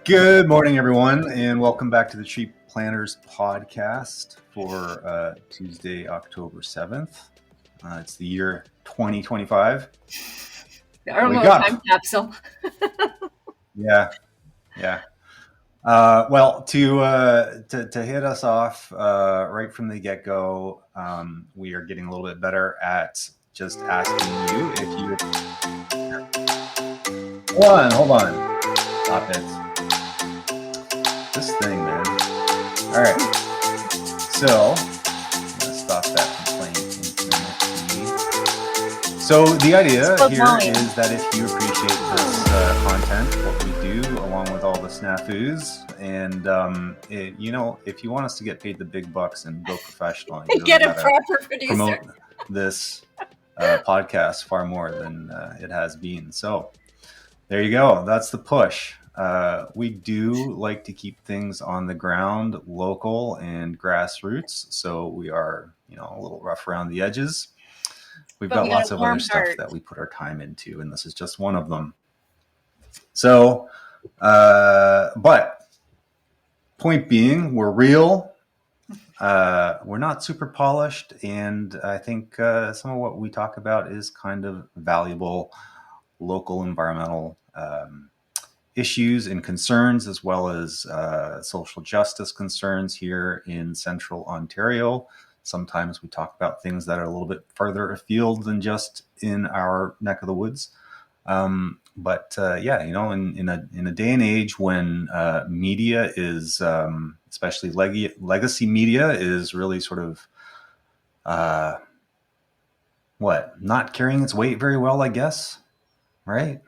Good morning, everyone, and welcome back to the Tree Planners podcast for Tuesday, October 7th. It's the year 2025. Our Wake little up! time capsule. Yeah. Well, to hit us off right from the get-go, we are getting a little bit better at just asking you if you... Hold on. Stop it. This thing, man. All right. So, I'm going to stop that from playing infinitely. So, the idea here is that if you appreciate this content, what we do, along with all the snafus, and if you want us to get paid the big bucks and go professional, you really get a proper producer. Promote this podcast far more than it has been. So, there you go. That's the push. We do like to keep things on the ground, local and grassroots. So we are, a little rough around the edges. We've got lots of other stuff that we put our time into, and this is just one of them. So, but point being, we're real. We're not super polished, and I think some of what we talk about is kind of valuable local environmental issues and concerns, as well as social justice concerns here in central Ontario. Sometimes we talk about things that are a little bit further afield than just in our neck of the woods. But in a day and age when media is, especially legacy media, is really sort of not carrying its weight very well, I guess, right?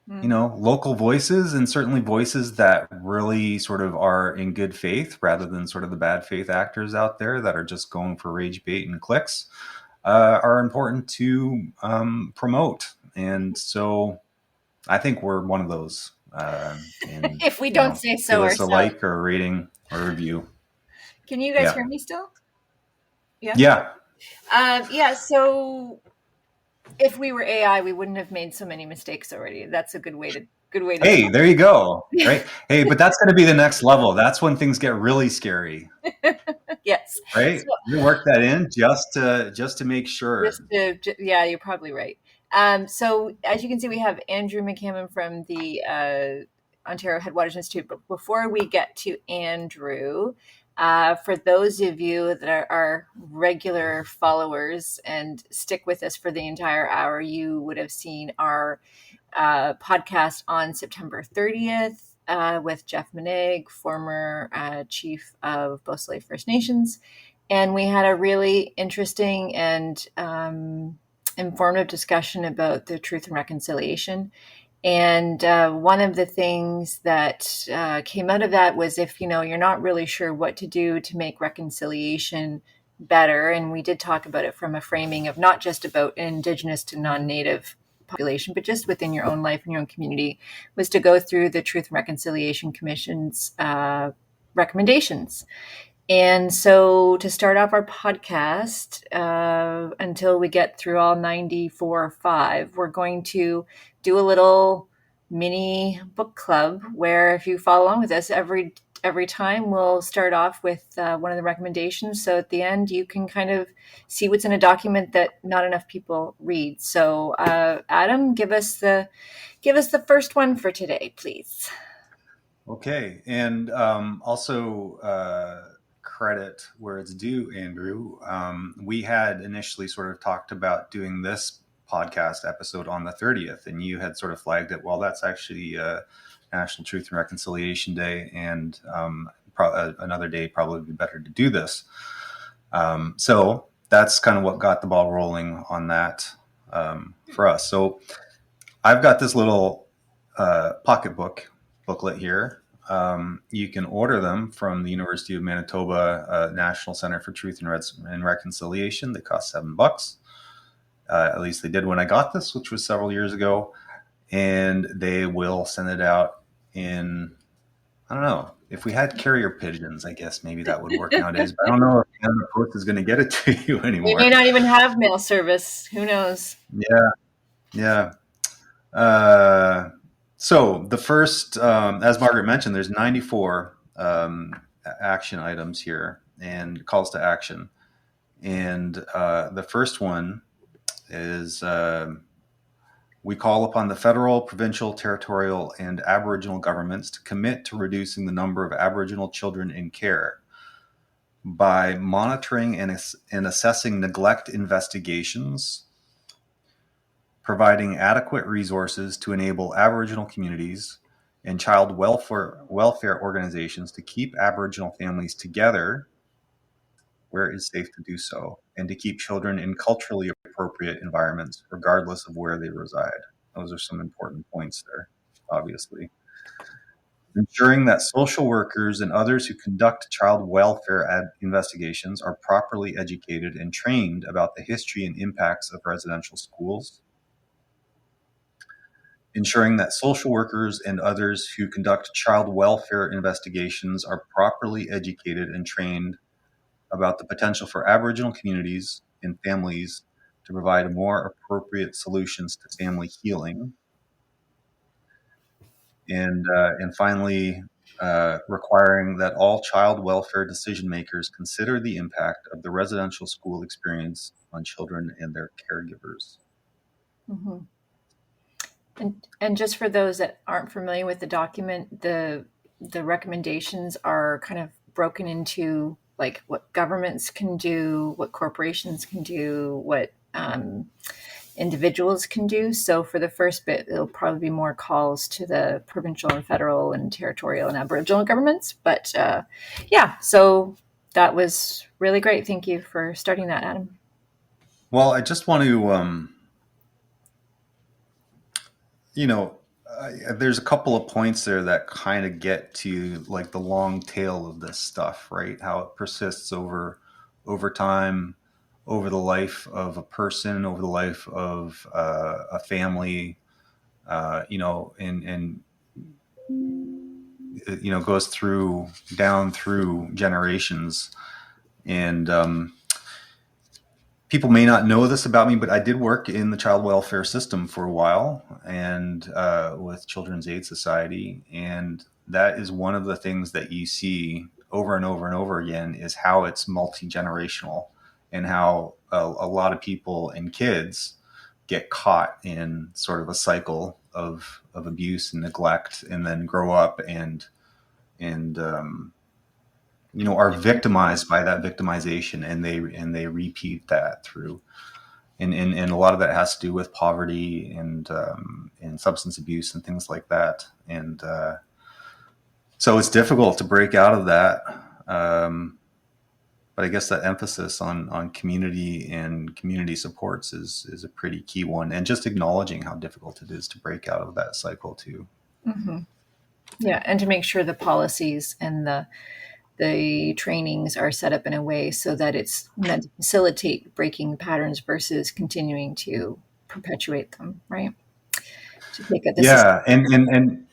Local voices, and certainly voices that really sort of are in good faith rather than sort of the bad faith actors out there that are just going for rage bait and clicks, are important to promote. And so I think we're one of those. And, if we don't say so ourselves. Give us a like or a rating or a review. Can you guys hear me still? Yeah. So if we were AI, we wouldn't have made so many mistakes already. That's a good way to. Hey, there you go. Right. Hey, but that's going to be the next level. That's when things get really scary. Yes. Right. You work that in just to make sure. You're probably right. So as you can see, we have Andrew McCammon from the Ontario Headwaters Institute. But before we get to Andrew, for those of you that are our regular followers and stick with us for the entire hour, you would have seen our podcast on September 30th with Jeff Menig, former chief of Beausoleil First Nations. And we had a really interesting and informative discussion about the Truth and Reconciliation. And one of the things that came out of that was if, you're not really sure what to do to make reconciliation better, and we did talk about it from a framing of not just about Indigenous to non-Native population, but just within your own life and your own community, was to go through the Truth and Reconciliation Commission's recommendations. And so to start off our podcast, until we get through all 94 or 5, we're going to do a little mini book club where if you follow along with us every time, we'll start off with one of the recommendations. So at the end, you can kind of see what's in a document that not enough people read. So Adam, give us the first one for today, please. Okay. And also credit where it's due, Andrew. We had initially sort of talked about doing this podcast episode on the 30th, and you had sort of flagged it. Well, that's actually National Truth and Reconciliation Day, and another day probably would be better to do this. So that's kind of what got the ball rolling on that for us. So I've got this little booklet here. You can order them from the University of Manitoba National Center for Truth and Reconciliation. They cost $7. At least they did when I got this, which was several years ago. And they will send it out in, I don't know, if we had carrier pigeons, I guess maybe that would work nowadays. But I don't know if Canada Post is going to get it to you anymore. We may not even have mail service. Who knows? Yeah. So the first, as Margaret mentioned, there's 94 action items here and calls to action. And the first one is we call upon the federal, provincial, territorial, and Aboriginal governments to commit to reducing the number of Aboriginal children in care by monitoring and assessing neglect investigations, providing adequate resources to enable Aboriginal communities and child welfare organizations to keep Aboriginal families together where it is safe to do so, and to keep children in culturally appropriate environments, regardless of where they reside. Those are some important points there, obviously. Ensuring that social workers and others who conduct child welfare investigations are properly educated and trained about the history and impacts of residential schools. Ensuring that social workers and others who conduct child welfare investigations are properly educated and trained about the potential for Aboriginal communities and families to provide more appropriate solutions to family healing. And finally, requiring that all child welfare decision makers consider the impact of the residential school experience on children and their caregivers. Mm-hmm. And just for those that aren't familiar with the document, the recommendations are kind of broken into like what governments can do, what corporations can do, what individuals can do. So for the first bit, it'll probably be more calls to the provincial and federal and territorial and Aboriginal governments. But yeah, so that was really great. Thank you for starting that, Adam. Well, I just want to, there's a couple of points there that kind of get to like the long tail of this stuff, right? How it persists over time, over the life of a person, over the life of a family, and goes down through generations. And people may not know this about me, but I did work in the child welfare system for a while, and with Children's Aid Society, and that is one of the things that you see over and over and over again is how it's multi-generational, and how a lot of people and kids get caught in sort of a cycle of abuse and neglect, and then grow up and are victimized by that victimization, and they repeat that through, and a lot of that has to do with poverty and substance abuse and things like that, and so it's difficult to break out of that. But I guess that emphasis on community and community supports is a pretty key one, and just acknowledging how difficult it is to break out of that cycle too. Mm-hmm. Yeah, and to make sure the policies and the trainings are set up in a way so that it's meant to facilitate breaking patterns versus continuing to perpetuate them, right? To take it, Yeah, and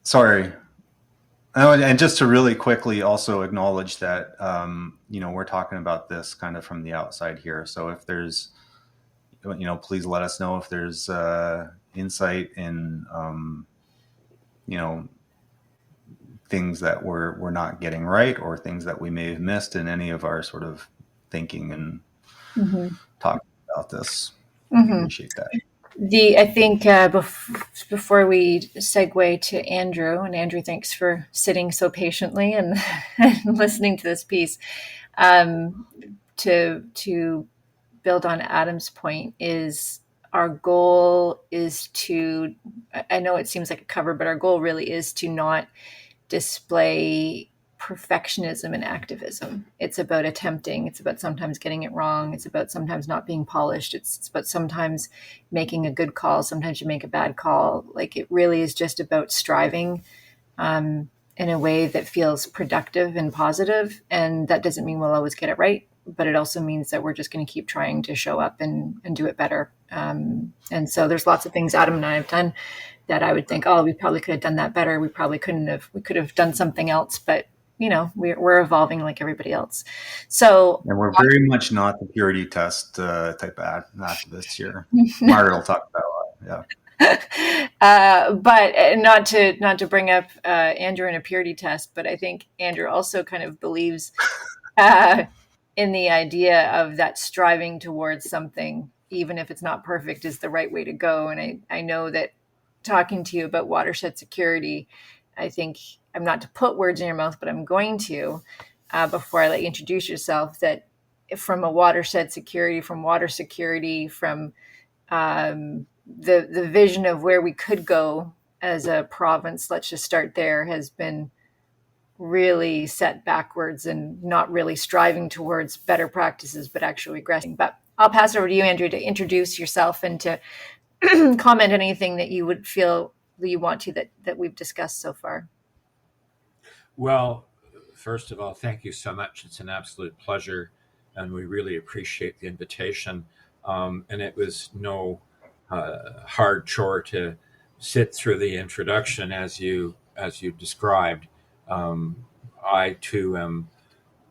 sorry. Oh, and just to really quickly also acknowledge that, we're talking about this kind of from the outside here. So if there's, please let us know if there's insight in, things that we're not getting right, or things that we may have missed in any of our sort of thinking and talking about this. Mm-hmm. Appreciate that. I think before we segue to Andrew, and Andrew, thanks for sitting so patiently and, and listening to this piece. To build on Adam's point, is our goal is to, I know it seems like a cover, but our goal really is to not display perfectionism and activism. It's about attempting. It's about sometimes getting it wrong. It's about sometimes not being polished. It's about sometimes making a good call. Sometimes you make a bad call. Like, it really is just about striving in a way that feels productive and positive. And that doesn't mean we'll always get it right, but it also means that we're just going to keep trying to show up and do it better. And so there's lots of things Adam and I have done that I would think, oh, we probably could have done that better. We probably couldn't have. We could have done something else, but we're evolving like everybody else. So, and we're very much not the purity test type of activists here. Margaret will talk about that. Yeah. But not to bring up Andrew and a purity test, but I think Andrew also kind of believes uh, in the idea of that striving towards something, even if it's not perfect, is the right way to go. And I know that talking to you about watershed security, I think I'm not to put words in your mouth, but I'm going to, before I let you introduce yourself, that from a watershed security, from water security, from the vision of where we could go as a province, let's just start there, has been really set backwards and not really striving towards better practices, but actually regressing. But I'll pass it over to you, Andrew, to introduce yourself and to comment on anything that you would feel that you want to that we've discussed so far. Well, first of all, thank you so much. It's an absolute pleasure, and we really appreciate the invitation. And it was no hard chore to sit through the introduction as you described. Um, I too am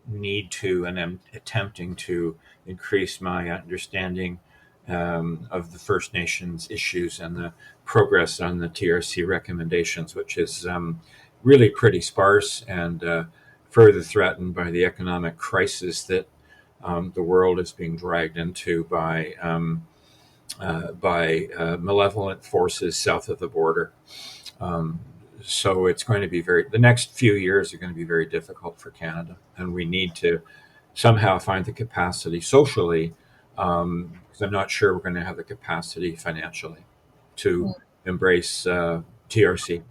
need to and am attempting to increase my understanding of the First Nations issues and the progress on the TRC recommendations, which is really pretty sparse and further threatened by the economic crisis that the world is being dragged into by malevolent forces south of the border. Um, so it's going to be the next few years are going to be very difficult for Canada, and we need to somehow find the capacity socially, because I'm not sure we're going to have the capacity financially to embrace TRC.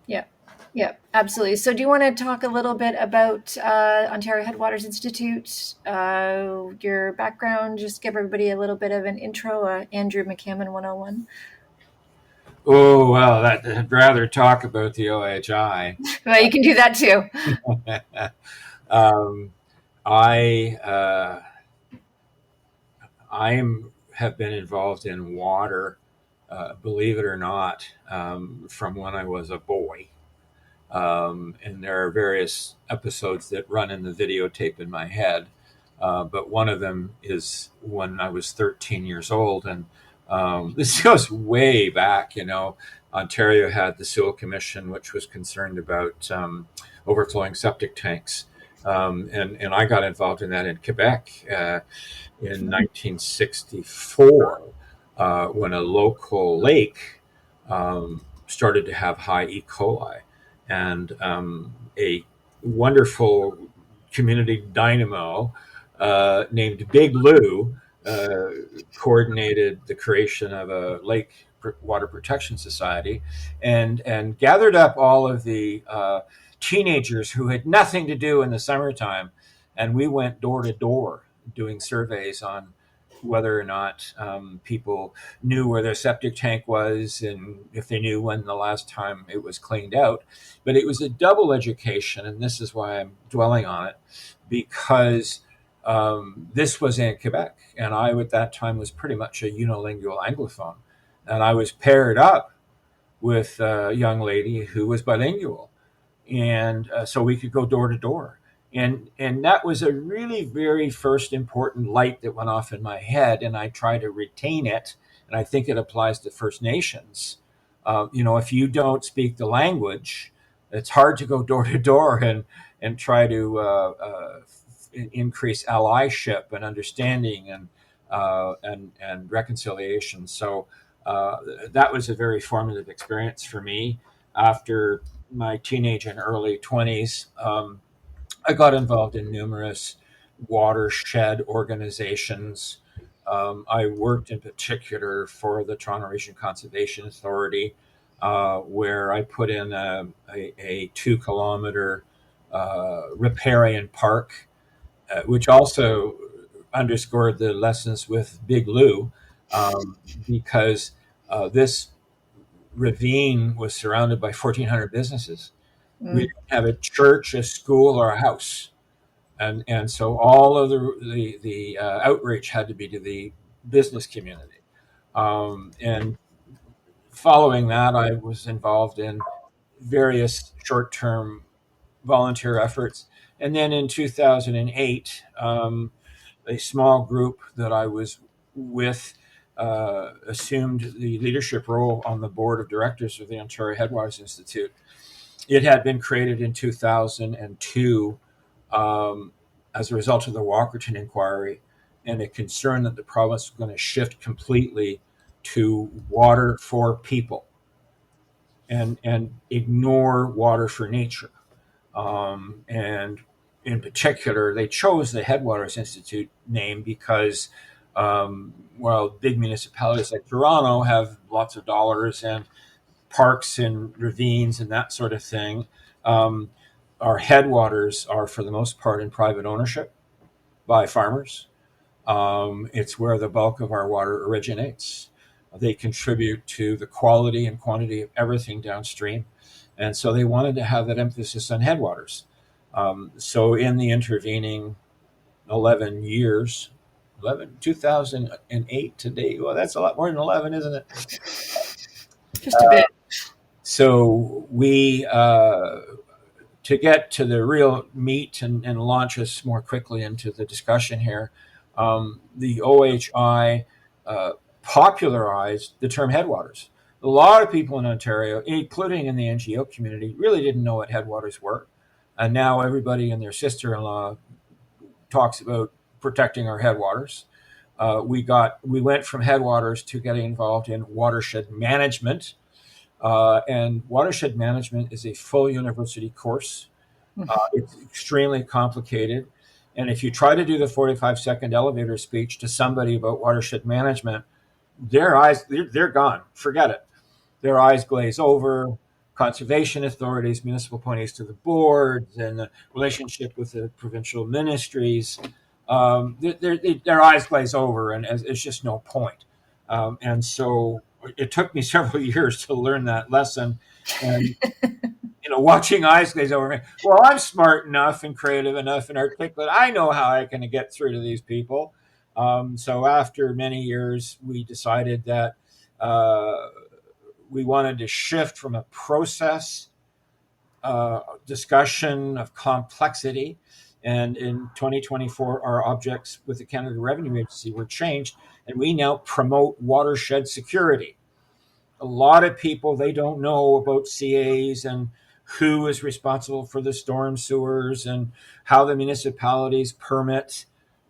Yeah, yeah, absolutely. So, do you want to talk a little bit about Ontario Headwaters Institute, your background? Just give everybody a little bit of an intro. Andrew McCammon 101. Oh, well, I'd rather talk about the OHI. Well, you can do that too. um, I have been involved in water, believe it or not, from when I was a boy. And there are various episodes that run in the videotape in my head. But one of them is when I was 13 years old. And this goes way back, Ontario had the Sewer Commission, which was concerned about overflowing septic tanks. And I got involved in that in Quebec in 1964 when a local lake started to have high E. coli. And a wonderful community dynamo named Big Lou uh, coordinated the creation of a lake water protection society and gathered up all of the teenagers who had nothing to do in the summertime, and we went door to door doing surveys on whether or not people knew where their septic tank was and if they knew when the last time it was cleaned out. But it was a double education, and this is why I'm dwelling on it, because this was in Quebec, and I at that time was pretty much a unilingual Anglophone, and I was paired up with a young lady who was bilingual, and so we could go door to door. And that was a really very first important light that went off in my head, and I try to retain it. And I think it applies to First Nations. If you don't speak the language, it's hard to go door to door and try to increase allyship and understanding and reconciliation. So that was a very formative experience for me. After my teenage and early 20s, I got involved in numerous watershed organizations. I worked in particular for the Toronto Region Conservation Authority, where I put in a 2 kilometer riparian park, which also underscored the lessons with Big Lou, because this ravine was surrounded by 1,400 businesses. We Mm. didn't have a church, a school, or a house, and so all of the outreach had to be to the business community. And following that, I was involved in various short-term volunteer efforts, and then in 2008, a small group that I was with assumed the leadership role on the board of directors of the Ontario Headwaters Institute. It had been created in 2002 as a result of the Walkerton inquiry and a concern that the province was going to shift completely to water for people and ignore water for nature. And in particular, they chose the Headwaters Institute name because while big municipalities like Toronto have lots of dollars and parks and ravines and that sort of thing, our headwaters are for the most part in private ownership by farmers. It's where the bulk of our water originates. They contribute to the quality and quantity of everything downstream. And so they wanted to have that emphasis on headwaters. So in the intervening 11 years, 2008 today, well, that's a lot more than 11, isn't it? Just a bit. So we, to get to the real meat and launch us more quickly into the discussion here, the OHI popularized the term headwaters. A lot of people in Ontario, including in the NGO community, really didn't know what headwaters were. And now everybody and their sister-in-law talks about protecting our headwaters. We went from headwaters to getting involved in watershed management. And watershed management is a full university course. It's extremely complicated. And if you try to do the 45-second elevator speech to somebody about watershed management, they're gone. Forget it. Their eyes glaze over. Conservation authorities, municipal appointees to the boards, and the relationship with the provincial ministries, their eyes glaze over, and it's just no point. And so it took me several years to learn that lesson. And watching eyes glaze over me. Well, I'm smart enough and creative enough and articulate. I know how I can get through to these people. So after many years, we decided that we wanted to shift from a process discussion of complexity. And in 2024, our objects with the Canada Revenue Agency were changed, and we now promote watershed security. A lot of people, they don't know about CAs and who is responsible for the storm sewers and how the municipalities permit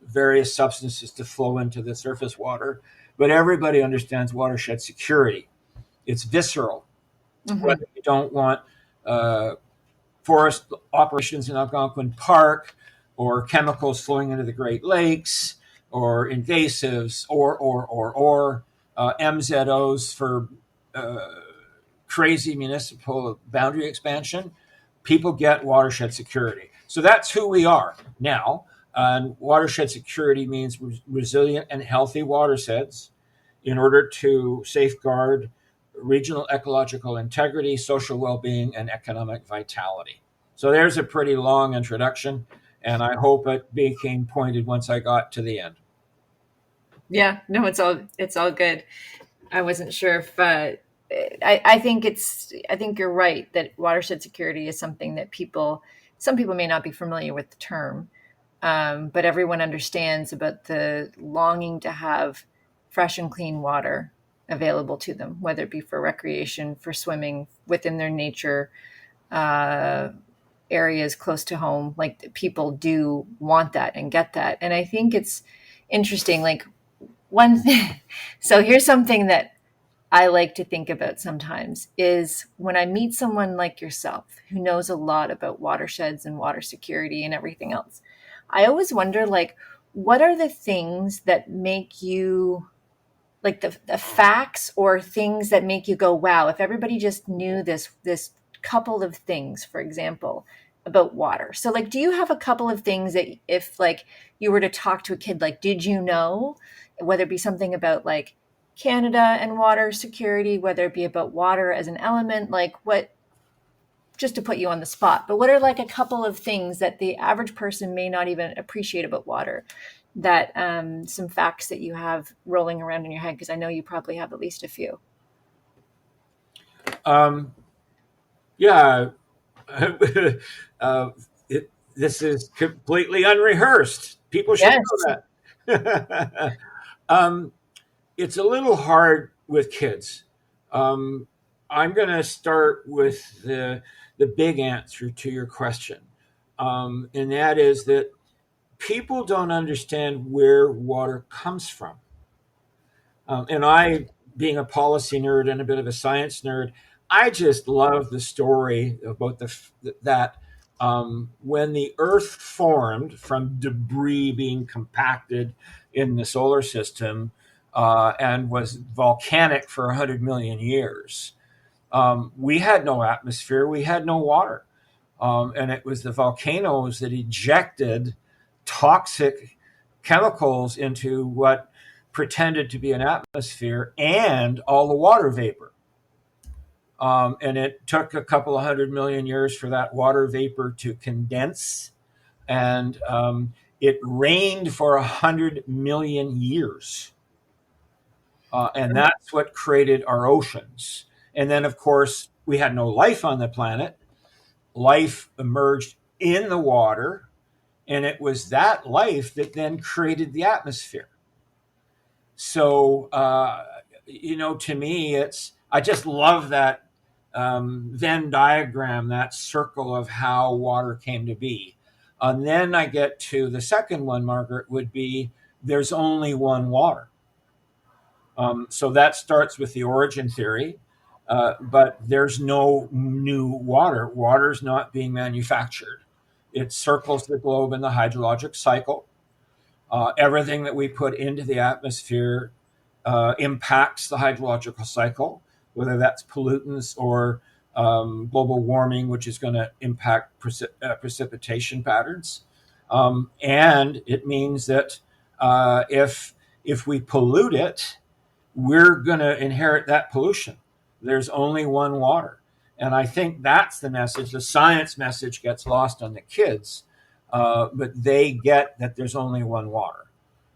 various substances to flow into the surface water. But everybody understands watershed security. It's visceral. Mm-hmm. Whether you don't want forest operations in Algonquin Park or chemicals flowing into the Great Lakes or invasives or MZOs for crazy municipal boundary expansion, people get watershed security. So that's who we are now. And watershed security means resilient and healthy watersheds in order to safeguard regional ecological integrity, social well-being, and economic vitality. So there's a pretty long introduction, and I hope it became pointed once I got to the end. Yeah, no, it's all good. I wasn't sure if I think you're right that watershed security is something that some people may not be familiar with the term, but everyone understands about the longing to have fresh and clean water available to them, whether it be for recreation, for swimming within their nature areas close to home. Like people do want that and get that. And I think it's interesting, like one thing. So here's something that I like to think about sometimes is when I meet someone like yourself who knows a lot about watersheds and water security and everything else, I always wonder, like, what are the things that make you, like the facts or things that make you go, wow, if everybody just knew this couple of things, for example, about water. So like, do you have a couple of things that if like you were to talk to a kid, like, did you know, whether it be something about like Canada and water security, whether it be about water as an element, like what, just to put you on the spot, but what are like a couple of things that the average person may not even appreciate about water, that some facts that you have rolling around in your head? Because I know you probably have at least a few. Yeah. This is completely unrehearsed. People should know that. it's a little hard with kids. I'm going to start with the big answer to your question, and that is that people don't understand where water comes from. And I, being a policy nerd and a bit of a science nerd, I just love the story about that when the Earth formed from debris being compacted in the solar system and was volcanic for 100 million years. We had no atmosphere, we had no water. And it was the volcanoes that ejected toxic chemicals into what pretended to be an atmosphere and all the water vapor. And it took a couple of 100 million years for that water vapor to condense. And it rained for 100 million years. And that's what created our oceans. And then, of course, we had no life on the planet. Life emerged in the water, and it was that life that then created the atmosphere. So, to me, I just love that Venn diagram, that circle of how water came to be. And then I get to the second one, Margaret, would be there's only one water. So that starts with the origin theory, but there's no new water. Water's not being manufactured. It circles the globe in the hydrologic cycle. Everything that we put into the atmosphere impacts the hydrological cycle, whether that's pollutants or global warming, which is going to impact precipitation patterns. And it means that if we pollute it, we're going to inherit that pollution. There's only one water. And I think that's the message. The science message gets lost on the kids, but they get that there's only one water.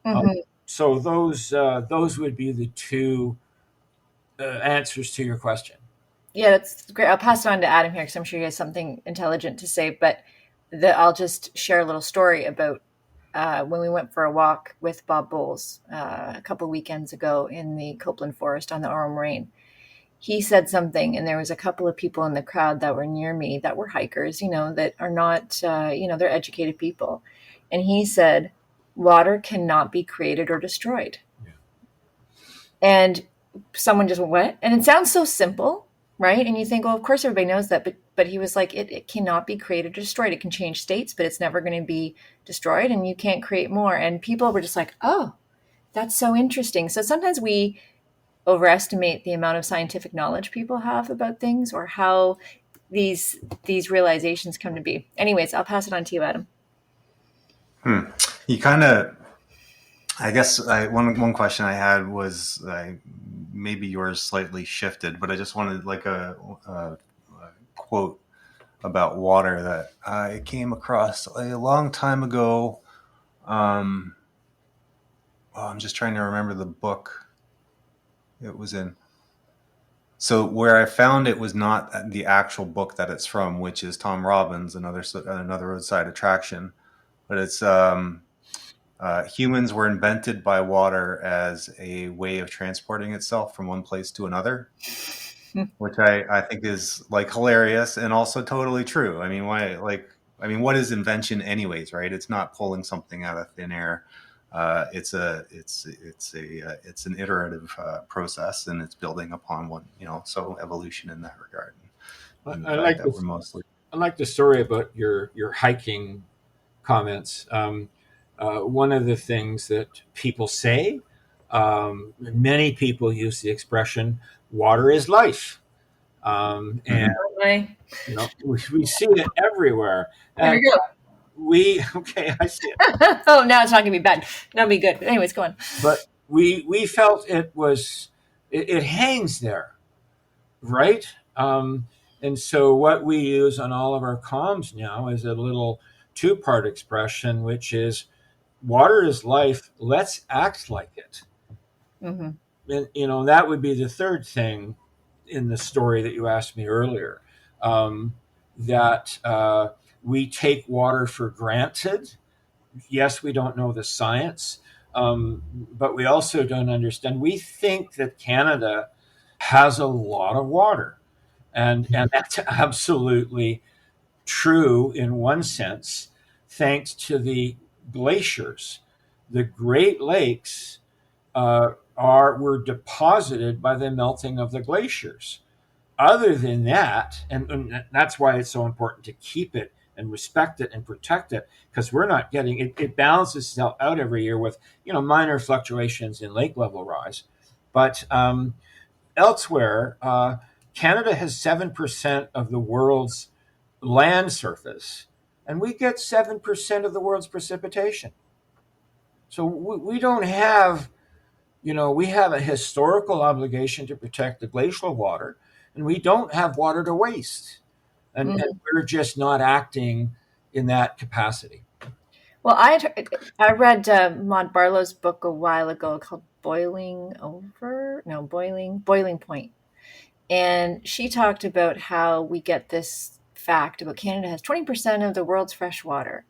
Mm-hmm. So those would be the two answers to your question. Yeah, that's great. I'll pass it on to Adam here because I'm sure he has something intelligent to say. But I'll just share a little story about when we went for a walk with Bob Bowles a couple weekends ago in the Copeland Forest on the Oro Moraine. He said something, and there was a couple of people in the crowd that were near me that were hikers, that are not, they're educated people. And he said, water cannot be created or destroyed. Yeah. And someone just went, what? And it sounds so simple, right? And you think, well, of course everybody knows that, but he was like, it cannot be created or destroyed. It can change states, but it's never going to be destroyed, and you can't create more. And people were just like, oh, that's so interesting. So sometimes we overestimate the amount of scientific knowledge people have about things or how these realizations come to be. Anyways, I'll pass it on to you, Adam. You kind of, I guess one question I had was maybe yours slightly shifted, but I just wanted like a quote about water that I came across a long time ago. I'm just trying to remember the book it was in. So where I found it was not the actual book that it's from, which is Tom Robbins, another roadside attraction, but it's humans were invented by water as a way of transporting itself from one place to another, which I think is like hilarious and also totally true. I mean, what is invention anyways, right? It's not pulling something out of thin air. It's an iterative process, and it's building upon one, so evolution in that regard. I like the story about your hiking comments. One of the things that people say, many people use the expression "water is life," and we see it everywhere. There you go. I see it. Oh, now it's not going to be bad. That'll be good. But anyways, go on. But we felt it hangs there, right? And so what we use on all of our comms now is a little two-part expression, which is water is life. Let's act like it. Mm-hmm. And that would be the third thing in the story that you asked me earlier, that we take water for granted. Yes, we don't know the science, But we also don't understand. We think that Canada has a lot of water, and that's absolutely true in one sense, thanks to the glaciers. The Great Lakes were deposited by the melting of the glaciers. Other than that, and that's why it's so important to keep it and respect it and protect it, because we're not getting it. It balances itself out every year with minor fluctuations in lake level rise, but elsewhere, Canada has 7% of the world's land surface, and we get 7% of the world's precipitation. So we don't have, we have a historical obligation to protect the glacial water, and we don't have water to waste. And we're just not acting in that capacity. Well, I read Maud Barlow's book a while ago called Boiling Over, no, Boiling Point. And she talked about how we get this fact about Canada has 20% of the world's fresh water.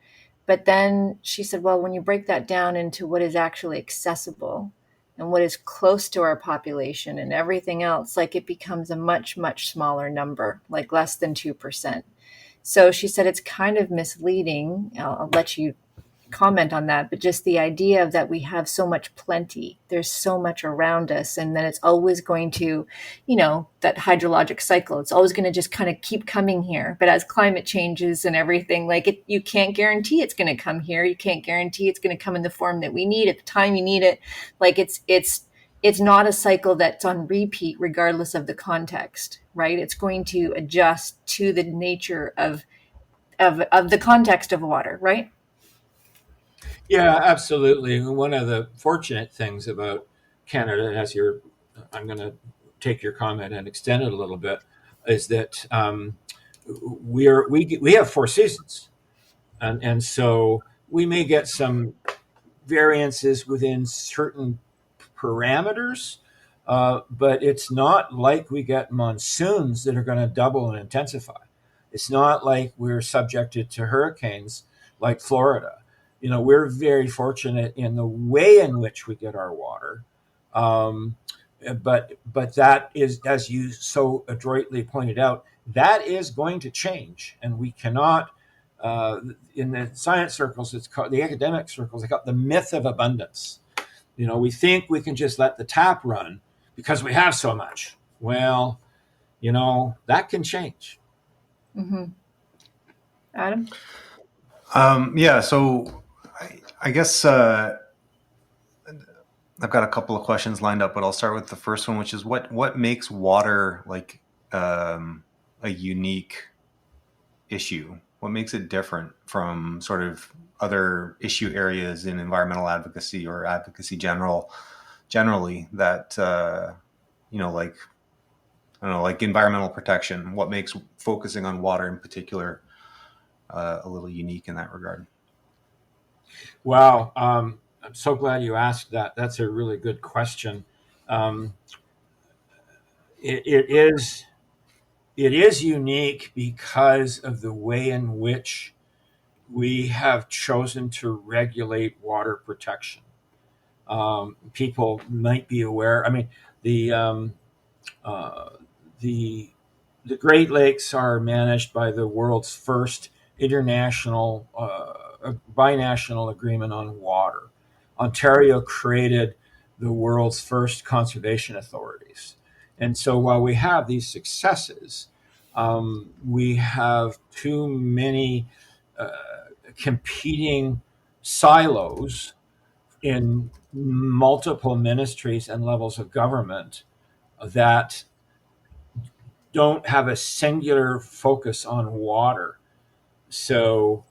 But then she said, well, when you break that down into what is actually accessible and what is close to our population and everything else, like it becomes a much, much smaller number, like less than 2%. So she said it's kind of misleading. I'll let you comment on that, but just the idea of that we have so much plenty, there's so much around us, and then it's always going to, that hydrologic cycle, it's always going to just kind of keep coming here. But as climate changes and everything, like you can't guarantee it's going to come here. You can't guarantee it's going to come in the form that we need at the time you need it. Like it's not a cycle that's on repeat regardless of the context, right? It's going to adjust to the nature of the context of water, right? Yeah, absolutely. One of the fortunate things about Canada, I'm going to take your comment and extend it a little bit, is that we have 4 seasons, and so we may get some variances within certain parameters, but it's not like we get monsoons that are going to double and intensify. It's not like we're subjected to hurricanes like Florida. We're very fortunate in the way in which we get our water. But that is, as you so adroitly pointed out, that is going to change, and we cannot. In the science circles, it's called the academic circles. They call it the myth of abundance. We think we can just let the tap run because we have so much. Well, that can change. Mm-hmm. Adam? Yeah, so I guess I've got a couple of questions lined up, but I'll start with the first one, which is what makes water like a unique issue? What makes it different from sort of other issue areas in environmental advocacy or advocacy generally that like I don't know, like environmental protection? What makes focusing on water in particular a little unique in that regard? Wow. I'm so glad you asked that. That's a really good question. It is unique because of the way in which we have chosen to regulate water protection. People might be aware. I mean, the Great Lakes are managed by the world's first international binational agreement on water. Ontario created the world's first conservation authorities. And so while we have these successes, we have too many competing silos in multiple ministries and levels of government that don't have a singular focus on water. So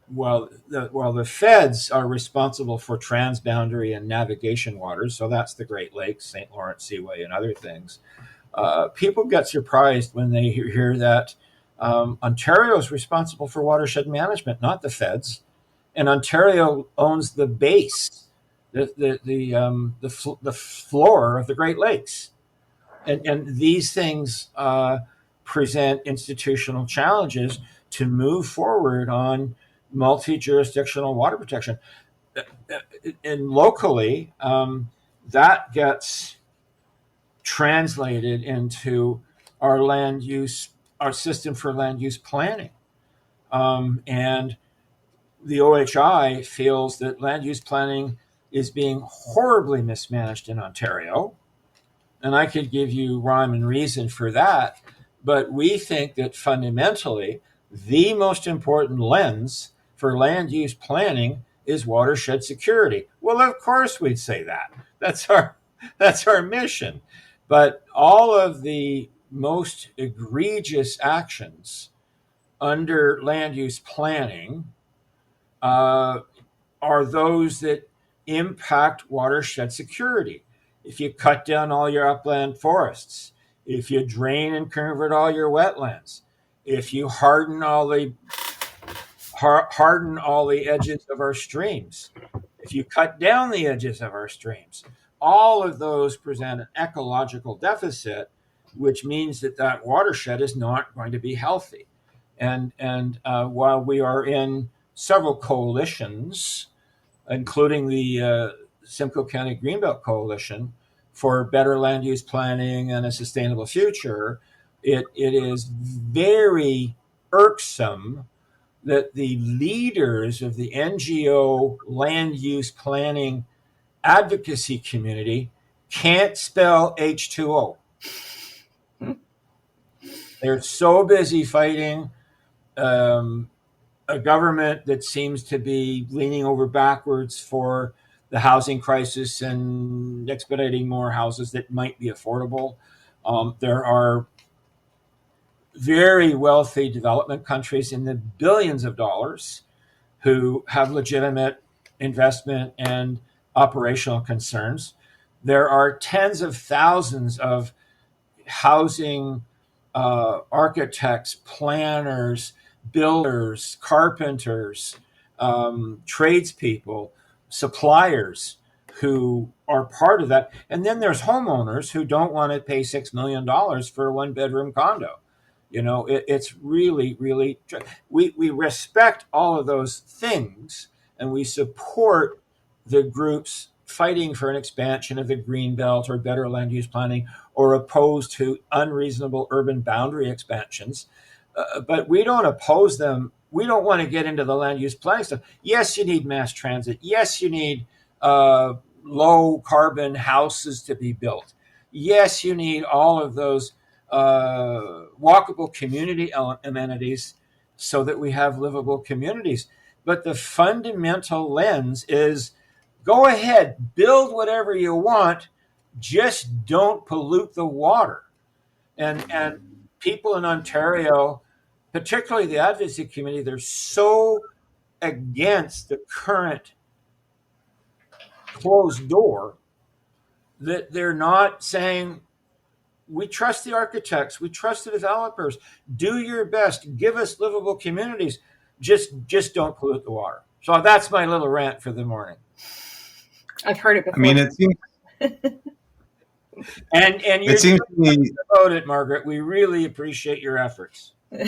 while the feds are responsible for transboundary and navigation waters, so that's the Great Lakes, St. Lawrence Seaway, and other things, people get surprised when they hear that Ontario is responsible for watershed management, not the feds, and Ontario owns the base, the floor of the Great Lakes, and these things present institutional challenges to move forward on multi-jurisdictional water protection. and locally, that gets translated into our land use, our system for land use planning. And the OHI feels that land use planning is being horribly mismanaged in Ontario. And I could give you rhyme and reason for that. But we think that fundamentally, the most important lens for land use planning is watershed security. Well, of course we'd say that. That's our mission. But all of the most egregious actions under land use planning uh, are those that impact watershed security. If you cut down all your upland forests, if you drain and convert all your wetlands, if you harden all the edges of our streams, if you cut down the edges of our streams, all of those present an ecological deficit, which means that watershed is not going to be healthy. And while we are in several coalitions, including the Simcoe County Greenbelt Coalition for better land use planning and a sustainable future, it is very irksome that the leaders of the NGO land use planning advocacy community can't spell H2O. They're so busy fighting a government that seems to be leaning over backwards for the housing crisis and expediting more houses that might be affordable. There are very wealthy development countries in the billions of dollars who have legitimate investment and operational concerns. There are tens of thousands of housing architects, planners, builders, carpenters, tradespeople, suppliers who are part of that. And then there's homeowners who don't want to pay $6 million for a one-bedroom condo. It's really, really, we respect all of those things, and we support the groups fighting for an expansion of the green belt or better land use planning, or opposed to unreasonable urban boundary expansions. But we don't oppose them. We don't want to get into the land use planning stuff. Yes, you need mass transit. Yes, you need low carbon houses to be built. Yes, you need all of those walkable community amenities so that we have livable communities. But the fundamental lens is, go ahead, build whatever you want, just don't pollute the water. And people in Ontario, particularly the advocacy community, they're so against the current closed door that they're not saying, we trust the architects, we trust the developers, do your best, give us livable communities, just don't pollute the water. So that's my little rant for the morning. I've heard it before. I mean, it seems, and you're it seems to me about it, Margaret. We really appreciate your efforts. Go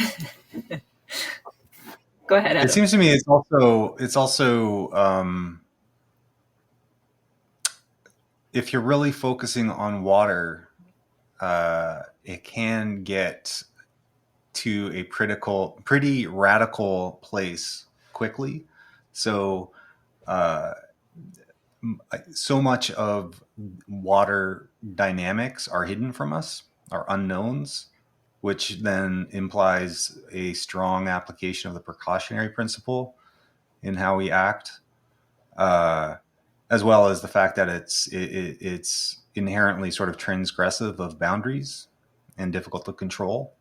ahead, Adam. It seems to me it's also if you're really focusing on water, it can get to a pretty radical place quickly. So so much of water dynamics are hidden from us, are unknowns, which then implies a strong application of the precautionary principle in how we act, as well as the fact that it's inherently sort of transgressive of boundaries and difficult to control.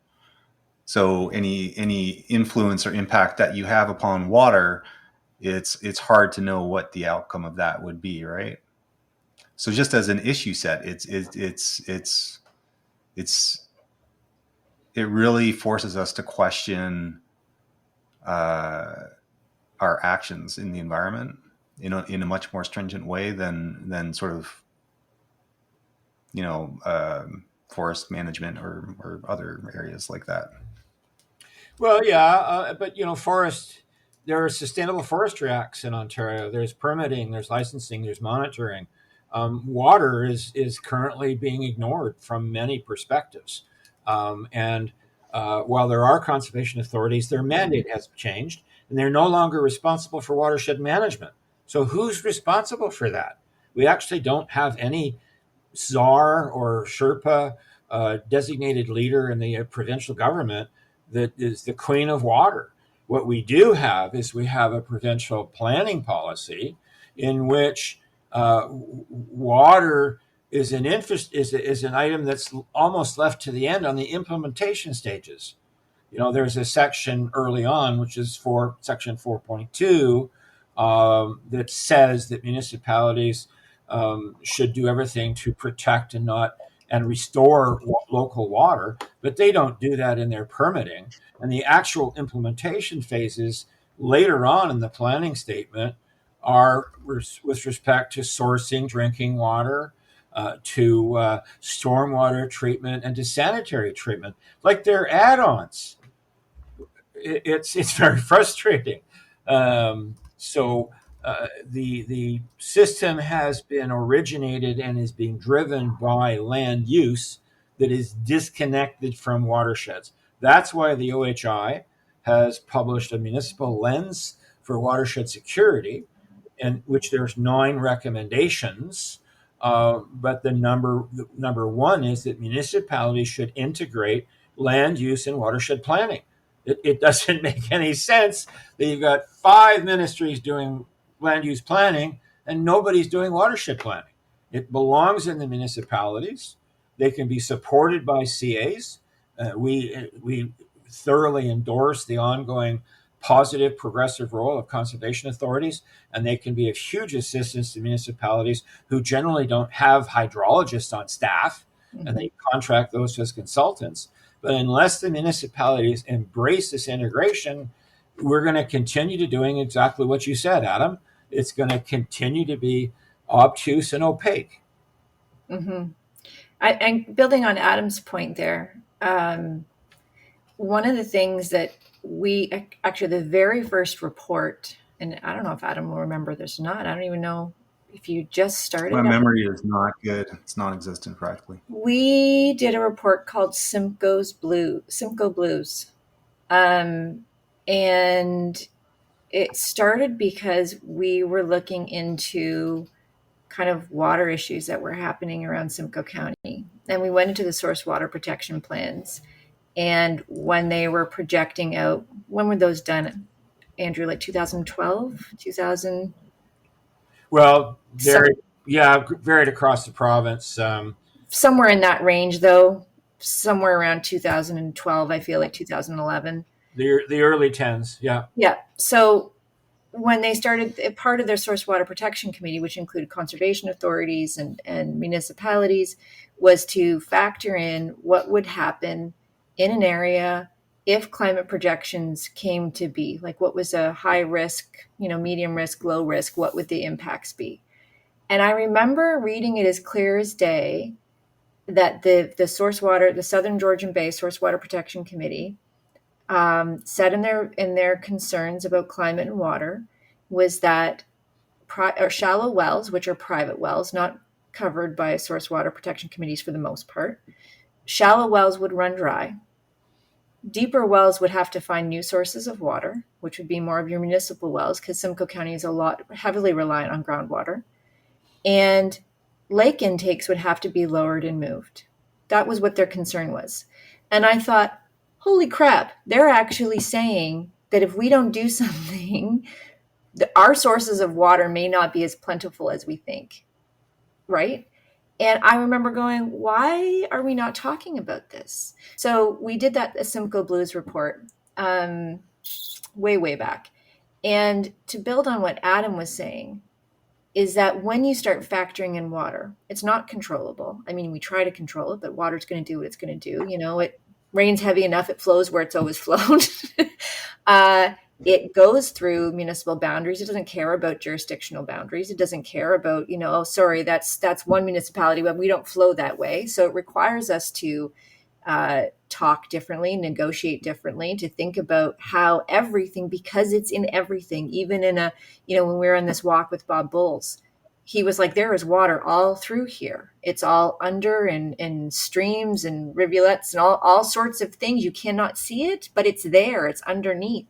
So any influence or impact that you have upon water, it's hard to know what the outcome of that would be, right? So just as an issue set, it really forces us to question our actions in the environment in a much more stringent way than sort of forest management or other areas like that. Well, yeah, but forest there are sustainable forestry acts in Ontario. There's permitting, there's licensing, there's monitoring. Water is currently being ignored from many perspectives. And while there are conservation authorities, their mandate has changed, and they're no longer responsible for watershed management. So who's responsible for that? We actually don't have any czar or Sherpa designated leader in the provincial government that is the queen of water. What we do have is we have a provincial planning policy in which water is an item that's almost left to the end on the implementation stages. There's a section early on, which is for section 4.2, that says that municipalities should do everything to protect and restore local water, but they don't do that in their permitting. And the actual implementation phases later on in the planning statement are with respect to sourcing drinking water, to stormwater treatment, and to sanitary treatment. Like they're add-ons. It's very frustrating. So the system has been originated and is being driven by land use that is disconnected from watersheds. That's why the OHI has published a municipal lens for watershed security, in which there's 9 recommendations. But the number one is that municipalities should integrate land use and watershed planning. It doesn't make any sense that you've got 5 ministries doing land use planning and nobody's doing watershed planning. It belongs in the municipalities. They can be supported by CAs. We thoroughly endorse the ongoing positive progressive role of conservation authorities, and they can be of huge assistance to municipalities who generally don't have hydrologists on staff, and they contract those as consultants. But unless the municipalities embrace this integration, we're going to continue to doing exactly what you said, Adam. It's going to continue to be obtuse and opaque. Mm-hmm. And building on Adam's point there, one of the things that the very first report, and I don't know if Adam will remember this or not. I don't even know if you just started. My memory is not good. It's non-existent practically. We did a report called Simcoe Blues. And it started because we were looking into kind of water issues that were happening around Simcoe County. And we went into the source water protection plans. And when they were projecting out, when were those done, Andrew? Like 2012, 2000? Well, varied across the province. Somewhere in that range, though. Somewhere around 2012, I feel like 2011. The early 10s, yeah. Yeah. So when they started, part of their source water protection committee, which included conservation authorities and municipalities, was to factor in what would happen in an area if climate projections came to be. Like, what was a high risk, medium risk, low risk, what would the impacts be? And I remember reading it as clear as day that the Southern Georgian Bay Source Water Protection Committee said in their concerns about climate and water was that shallow wells, which are private wells, not covered by source water protection committees for the most part, shallow wells would run dry. Deeper wells would have to find new sources of water, which would be more of your municipal wells, because Simcoe County is heavily reliant on groundwater. And lake intakes would have to be lowered and moved. That was what their concern was. And I thought, holy crap, they're actually saying that if we don't do something, our sources of water may not be as plentiful as we think, right? And I remember going, why are we not talking about this? So we did that Simcoe Blues report way back. And to build on what Adam was saying, is that when you start factoring in water, it's not controllable. I mean, we try to control it, but water's going to do what it's going to do. It rains heavy enough, it flows where it's always flowed. It goes through municipal boundaries. It doesn't care about jurisdictional boundaries. It doesn't care about, that's one municipality, but we don't flow that way. So it requires us to talk differently, negotiate differently, to think about how everything, because it's in everything, even in a, when we were on this walk with Bob Bowles, he was like, there is water all through here. It's all under and streams and rivulets and all sorts of things. You cannot see it, but it's there. It's underneath.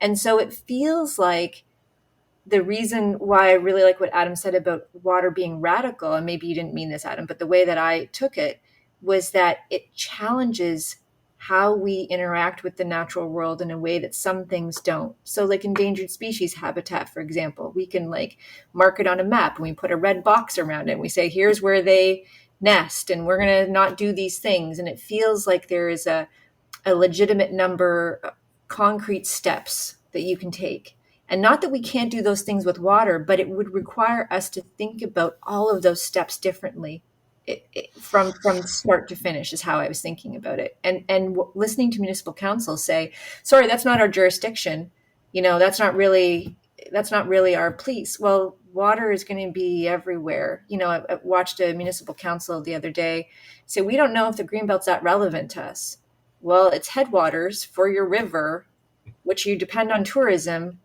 And so it feels like the reason why I really like what Adam said about water being radical, and maybe you didn't mean this, Adam, but the way that I took it was that it challenges how we interact with the natural world in a way that some things don't. So like endangered species habitat, for example, we can like mark it on a map and we put a red box around it and we say, here's where they nest and we're going to not do these things. And it feels like there is a legitimate number of concrete steps that you can take. And not that we can't do those things with water, but it would require us to think about all of those steps differently. From start to finish is how I was thinking about it. And listening to municipal council say, sorry, that's not our jurisdiction. That's not really our police. Well, water is going to be everywhere. I watched a municipal council the other day say, we don't know if the Greenbelt's that relevant to us. Well, its headwaters for your river, which you depend on tourism,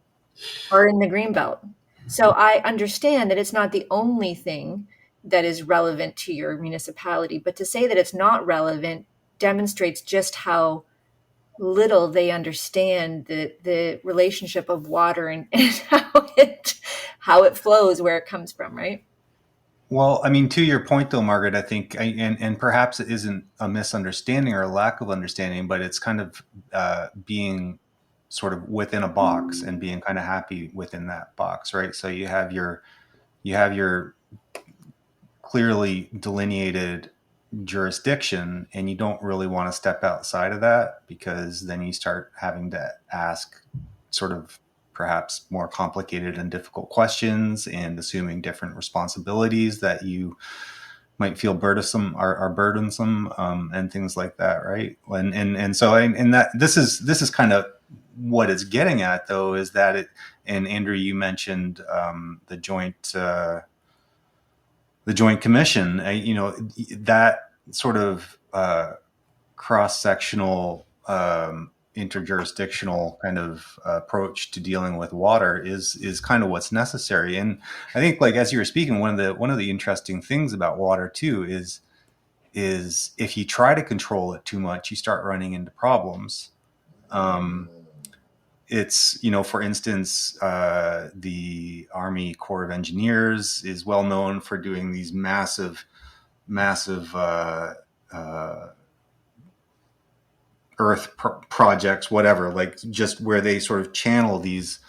are in the Greenbelt. So I understand that it's not the only thing that is relevant to your municipality, but to say that it's not relevant demonstrates just how little they understand the relationship of water and how it flows, where it comes from, right? Well, I mean, to your point, though, Margaret, I think, and perhaps it isn't a misunderstanding or a lack of understanding, but it's kind of being sort of within a box and being kind of happy within that box, right? So you have your clearly delineated jurisdiction, and you don't really want to step outside of that, because then you start having to ask sort of perhaps more complicated and difficult questions and assuming different responsibilities that you might feel burdensome and things like that, right? And so that this is kind of what it's getting at, though, is that it. And Andrew, you mentioned the joint commission. That sort of cross-sectional, interjurisdictional kind of approach to dealing with water is kind of what's necessary. And I think, like as you were speaking, one of the interesting things about water too is if you try to control it too much, you start running into problems. It's, for instance, the Army Corps of Engineers is well known for doing these massive earth projects, whatever, like just where they sort of channel these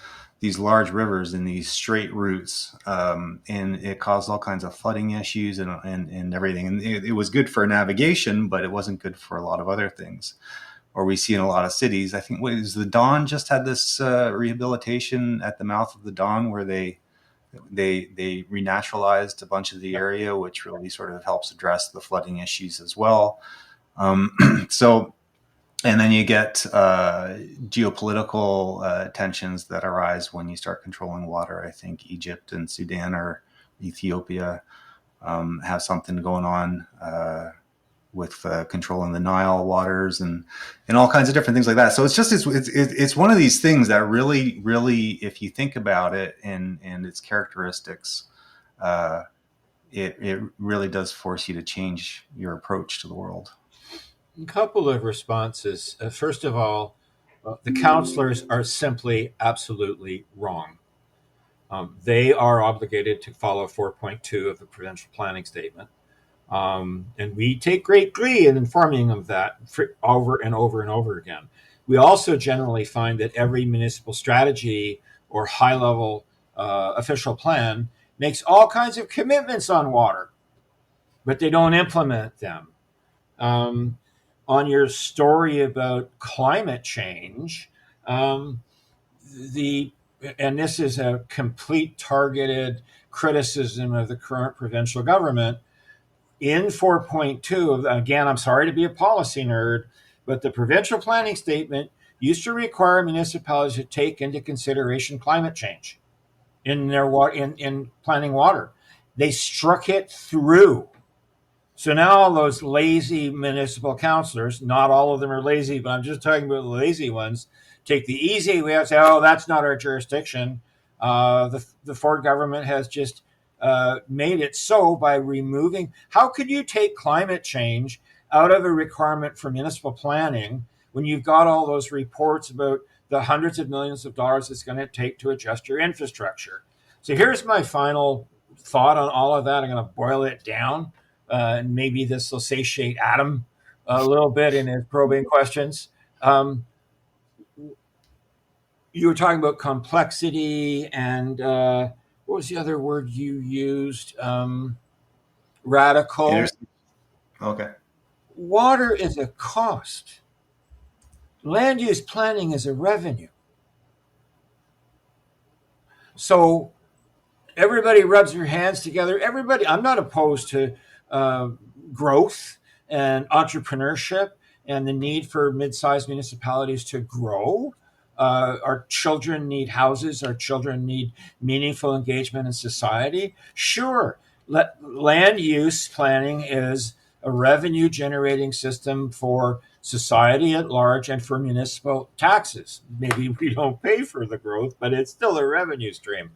large rivers in these straight routes, and it caused all kinds of flooding issues and everything. And it was good for navigation, but it wasn't good for a lot of other things. Or we see in a lot of cities. I think the Don just had this rehabilitation at the mouth of the Don where they renaturalized a bunch of the area, which really sort of helps address the flooding issues as well. So, and then you get geopolitical tensions that arise when you start controlling water. I think Egypt and Sudan or Ethiopia have something going on with controlling the Nile waters and all kinds of different things like that. So it's one of these things that really, if you think about it and its characteristics, it really does force you to change your approach to the world. A couple of responses. First of all, the counselors are simply absolutely wrong. They are obligated to follow 4.2 of the Provincial Planning Statement. And we take great glee in informing of that over and over and over again. We also generally find that every municipal strategy or high-level official plan makes all kinds of commitments on water, but they don't implement them. On your story about climate change, and this is a complete targeted criticism of the current provincial government, in 4.2, again, I'm sorry to be a policy nerd, but the provincial planning statement used to require municipalities to take into consideration climate change in their in planning water. They struck it through. So now all those lazy municipal councillors, not all of them are lazy, but I'm just talking about the lazy ones, take the easy way out and say, oh, that's not our jurisdiction. The Ford government has just made it so by removing. How could you take climate change out of a requirement for municipal planning when you've got all those reports about the hundreds of millions of dollars it's going to take to adjust your infrastructure? So here's my final thought on all of that. I'm going to boil it down. And maybe this will satiate Adam a little bit in his probing questions. You were talking about complexity and what was the other word you used? Radical. Okay. Water is a cost. Land use planning is a revenue. So everybody rubs their hands together. Everybody, I'm not opposed to growth and entrepreneurship and the need for mid-sized municipalities to grow. Our children need houses. Our children need meaningful engagement in society. Sure, land use planning is a revenue generating system for society at large and for municipal taxes. Maybe we don't pay for the growth, but it's still a revenue stream.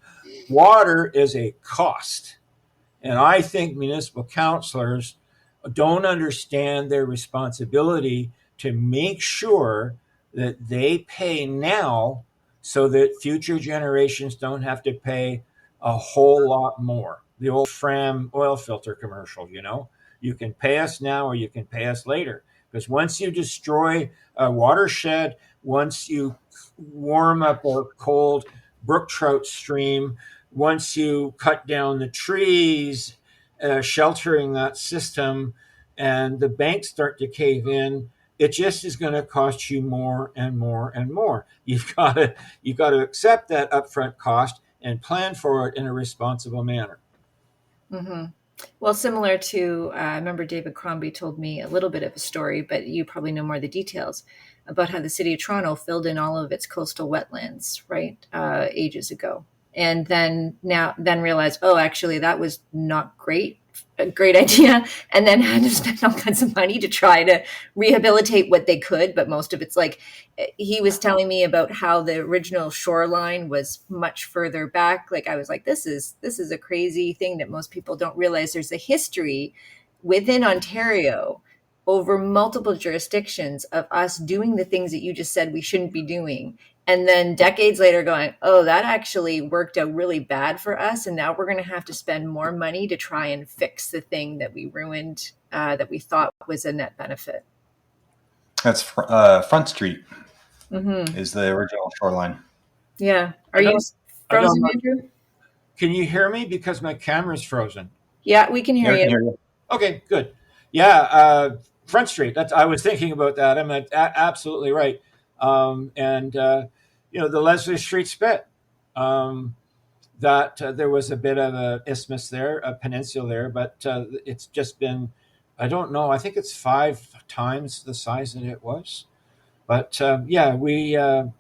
Water is a cost. And I think municipal councillors don't understand their responsibility to make sure that they pay now so that future generations don't have to pay a whole lot more. The old Fram oil filter commercial, you can pay us now or you can pay us later. Because once you destroy a watershed, once you warm up a cold brook trout stream, once you cut down the trees, sheltering that system, and the banks start to cave in, it just is going to cost you more and more and more. You've got to accept that upfront cost and plan for it in a responsible manner. Mm-hmm. Well, similar to, I remember David Crombie told me a little bit of a story, but you probably know more of the details about how the city of Toronto filled in all of its coastal wetlands, right, ages ago. And then realized, oh, actually, that was not a great idea. And then had to spend all kinds of money to try to rehabilitate what they could. But most of it's like, he was telling me about how the original shoreline was much further back. Like, I was like, this is a crazy thing that most people don't realize. There's a history within Ontario over multiple jurisdictions of us doing the things that you just said we shouldn't be doing. And then decades later going, oh, that actually worked out really bad for us. And now we're going to have to spend more money to try and fix the thing that we ruined, that we thought was a net benefit. That's Front Street is the original shoreline. Yeah. Are you frozen, Andrew? Can you hear me? Because my camera's frozen. Yeah, we can hear you. Okay, good. Yeah, Front Street. I was thinking about that. I'm absolutely right. The Leslie Street spit, that there was a bit of a isthmus there, a peninsula there, but it's just been, I don't know, I think it's 5 times the size that it was. But we and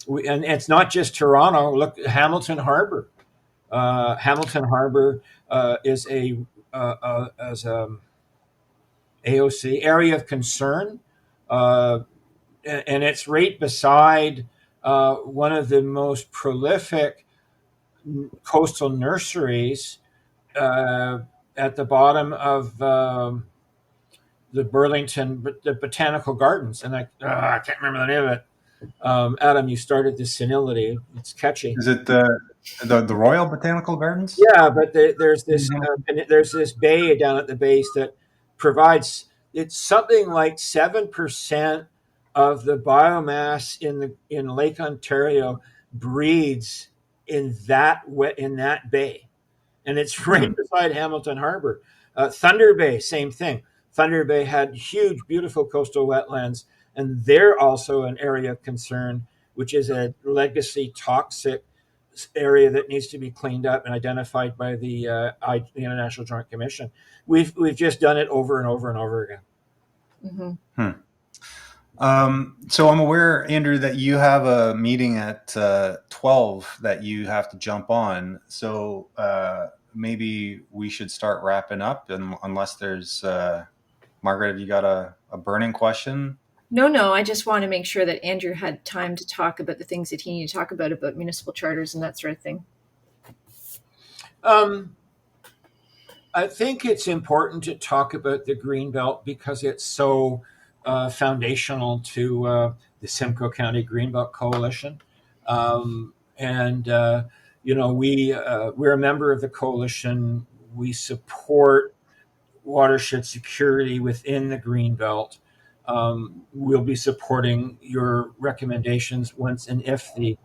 it's not just Toronto. Look, Hamilton Harbor. Hamilton Harbor is a AOC, area of concern. And it's right beside one of the most prolific coastal nurseries at the bottom of the Burlington, the Botanical Gardens. And I can't remember the name of it. Adam, you started this senility. It's catchy. Is it the Royal Botanical Gardens? Yeah, but there's this bay down at the base that provides, it's something like 7% of the biomass in Lake Ontario breeds in that bay, and it's right beside Hamilton Harbor. Thunder Bay, same thing. Thunder Bay had huge, beautiful coastal wetlands, and they're also an area of concern, which is a legacy toxic area that needs to be cleaned up and identified by the International Joint Commission. We've just done it over and over and over again. Mm-hmm. So I'm aware, Andrew, that you have a meeting at 12 that you have to jump on. So maybe we should start wrapping up, and unless there's Margaret, have you got a burning question? No, I just want to make sure that Andrew had time to talk about the things that he needed to talk about municipal charters and that sort of thing. I think it's important to talk about the Greenbelt because it's so foundational to the Simcoe County Greenbelt Coalition. We're a member of the coalition. We support watershed security within the Greenbelt. We'll be supporting your recommendations once and if the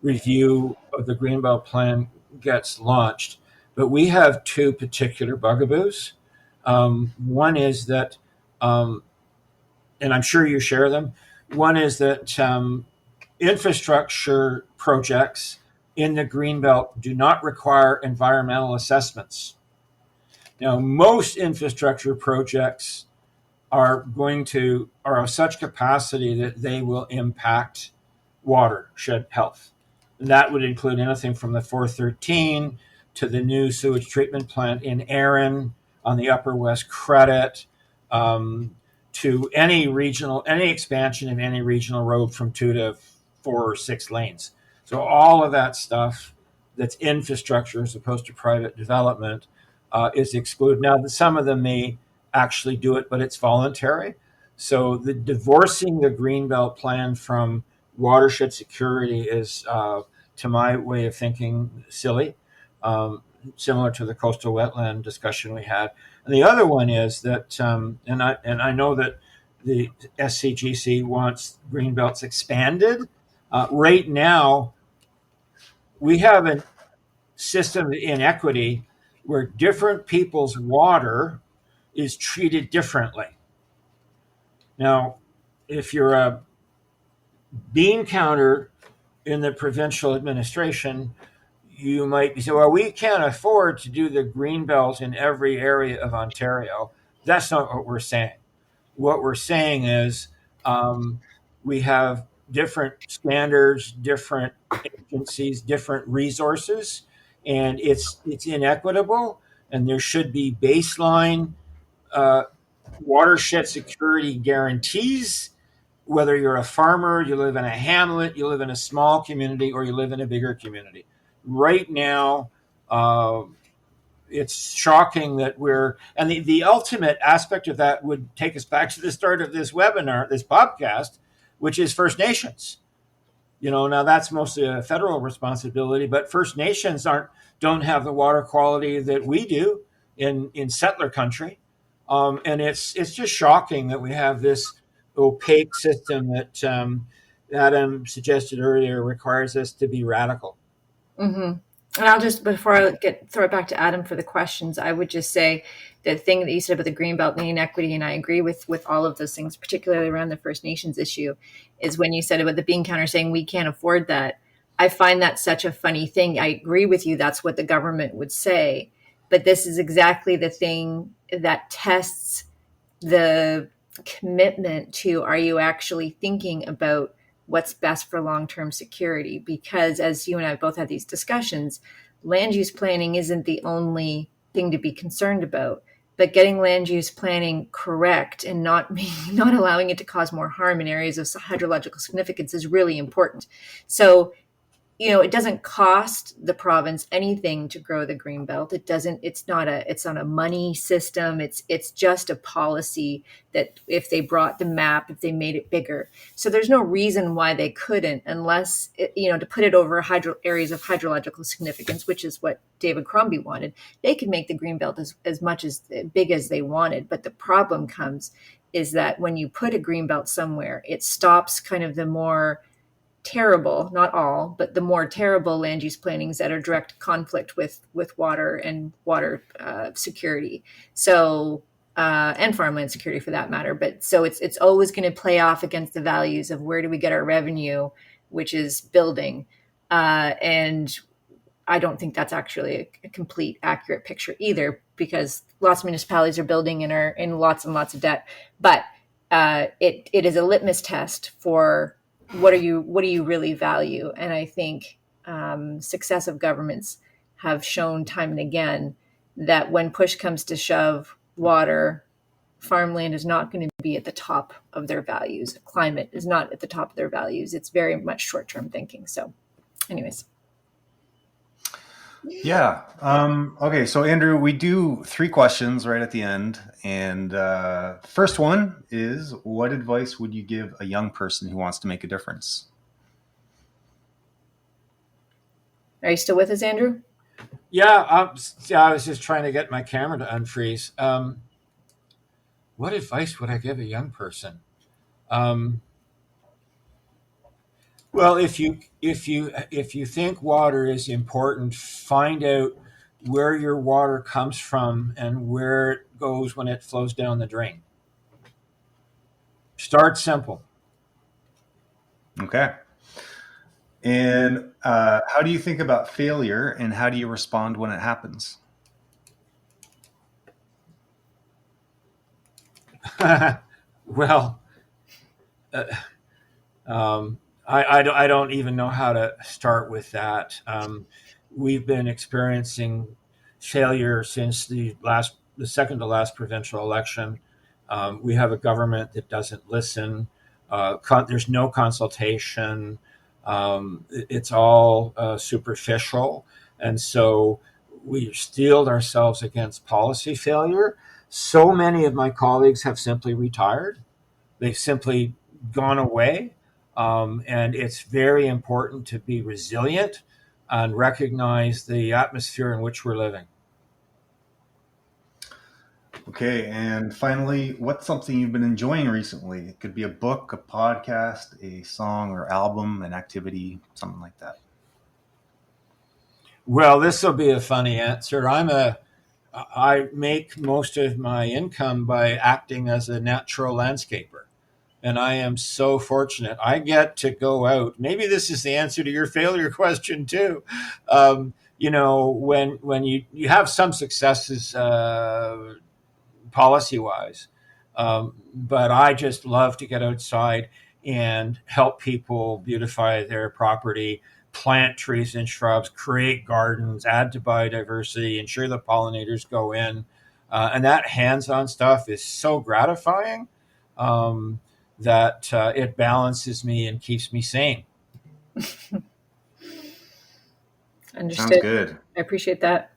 review of the Greenbelt plan gets launched. But we have two particular bugaboos. One is that, and I'm sure you share them, one is that infrastructure projects in the Greenbelt do not require environmental assessments. Now, most infrastructure projects are of such capacity that they will impact watershed health. And that would include anything from the 413 to the new sewage treatment plant in Erin on the Upper West Credit, to any expansion of any regional road from 2 to 4 or 6 lanes. So all of that stuff that's infrastructure as opposed to private development is excluded. Now, some of them may actually do it, but it's voluntary. So the divorcing the Greenbelt plan from watershed security is, to my way of thinking, silly, similar to the coastal wetland discussion we had. And the other one is that, and I know that the SCGC wants Greenbelts expanded. Right now, we have a system of inequity where different people's water is treated differently. Now, if you're a bean counter in the provincial administration, you might be saying, well, we can't afford to do the Greenbelt in every area of Ontario. That's not what we're saying. What we're saying is we have different standards, different agencies, different resources, and it's inequitable, and there should be baseline watershed security guarantees, whether you're a farmer, you live in a hamlet, you live in a small community, or you live in a bigger community. Right now, it's shocking that and the ultimate aspect of that would take us back to the start of this webinar, this podcast, which is First Nations. Now that's mostly a federal responsibility, but First Nations don't have the water quality that we do in settler country. And it's just shocking that we have this opaque system that Adam suggested earlier requires us to be radical. Mm-hmm. And I'll just, before I throw it back to Adam for the questions, I would just say the thing that you said about the Greenbelt and the inequity, and I agree with all of those things, particularly around the First Nations issue, is when you said about the bean counter saying we can't afford that. I find that such a funny thing. I agree with you. That's what the government would say. But this is exactly the thing that tests the commitment to, are you actually thinking about what's best for long-term security? Because as you and I both had these discussions, land use planning isn't the only thing to be concerned about, but getting land use planning correct and not allowing it to cause more harm in areas of hydrological significance is really important. So, it doesn't cost the province anything to grow the Greenbelt. It's not a money system. It's just a policy that if they brought the map, if they made it bigger. So there's no reason why they couldn't, unless, to put it over areas of hydrological significance, which is what David Crombie wanted. They could make the Greenbelt as much as big as they wanted. But the problem is that when you put a Greenbelt somewhere, it stops kind of the more terrible, not all, but the more terrible land use plannings that are direct conflict with water and water security. So, and farmland security for that matter. But so it's always going to play off against the values of where do we get our revenue, which is building. And I don't think that's actually a complete accurate picture either, because lots of municipalities are building and are in lots and lots of debt. But it is a litmus test for what do you really value? And I think successive governments have shown time and again that when push comes to shove, farmland is not going to be at the top of their values. Climate is not at the top of their values. It's very much short-term thinking. So anyways. Yeah. Okay. So Andrew, we do 3 questions right at the end. And first one is, what advice would you give a young person who wants to make a difference? Are you still with us, Andrew? Yeah, I was just trying to get my camera to unfreeze. What advice would I give a young person? Well, if you think water is important, find out where your water comes from and where it goes when it flows down the drain. Start simple. Okay. And how do you think about failure, and how do you respond when it happens? Well, I don't even know how to start with that. We've been experiencing failure since the second to last provincial election. We have a government that doesn't listen. There's no consultation. It's all superficial, and so we steeled ourselves against policy failure. So many of my colleagues have simply retired. They've simply gone away. And it's very important to be resilient and recognize the atmosphere in which we're living. Okay. And finally, what's something you've been enjoying recently? It could be a book, a podcast, a song or album, an activity, something like that. Well, this will be a funny answer. I make most of my income by acting as a natural landscaper. And I am so fortunate. I get to go out. Maybe this is the answer to your failure question too. When you have some successes policy wise, but I just love to get outside and help people beautify their property, plant trees and shrubs, create gardens, add to biodiversity, ensure the pollinators go in. And that hands-on stuff is so gratifying. That it balances me and keeps me sane. Understood. Sounds good. I appreciate that.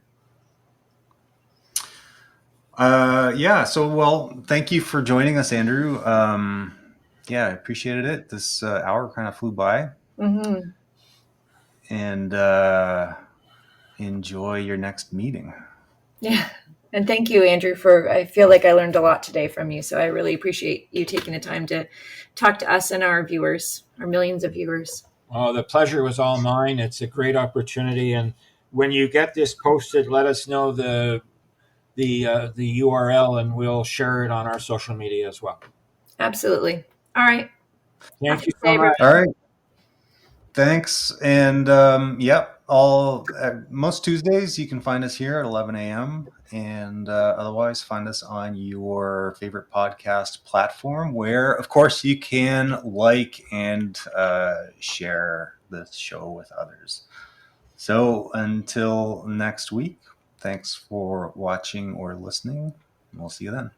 Yeah. So, well, thank you for joining us, Andrew. Yeah, I appreciated it. This hour kind of flew by. Mm-hmm. And enjoy your next meeting. Yeah. And thank you, Andrew, I feel like I learned a lot today from you. So I really appreciate you taking the time to talk to us and our viewers, our millions of viewers. Oh, the pleasure was all mine. It's a great opportunity. And when you get this posted, let us know the URL and we'll share it on our social media as well. Absolutely. All right. Thank you so much. All right. Thanks. And yep, most Tuesdays you can find us here at 11 a.m. And otherwise find us on your favorite podcast platform, where, of course, you can like and share this show with others. So until next week, thanks for watching or listening. We'll see you then.